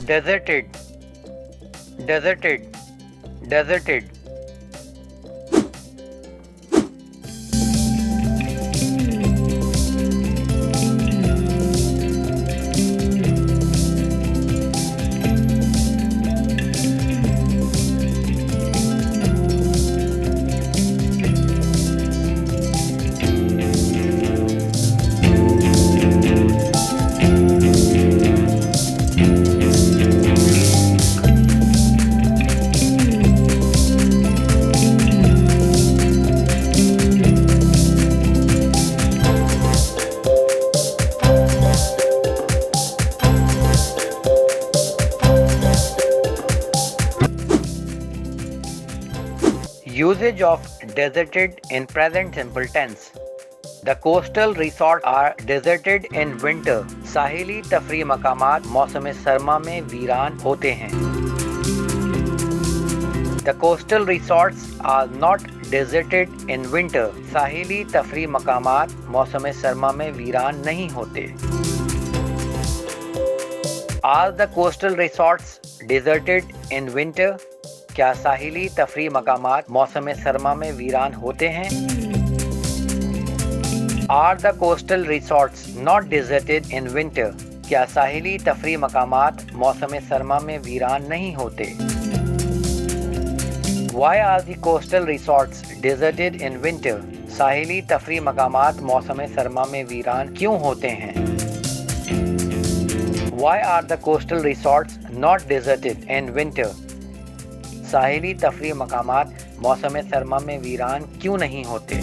deserted, deserted, deserted. Usage of deserted in present simple tense. The coastal resorts are deserted in winter. साहिली तफरी मकामात मौसम सरमा में वीरान होते हैं. The coastal resorts are not deserted in winter. साहिली तफरी मकामात मौसम सरमा में वीरान नहीं होते. Are the coastal resorts deserted in winter? क्या साहिली तफरी मकामात मौसम सरमा में वीरान होते हैं? Are the coastal resorts not deserted in winter? क्या साहिली तफरी मकामात मौसम सरमा में वीरान नहीं होते? Why are the coastal resorts deserted in winter? साहिली तफरी मकामात मौसम सरमा में वीरान क्यों होते हैं? Why are the coastal resorts not deserted in winter? साहिली तफरी मकामात मौसम सरमा में वीरान क्यों नहीं होते?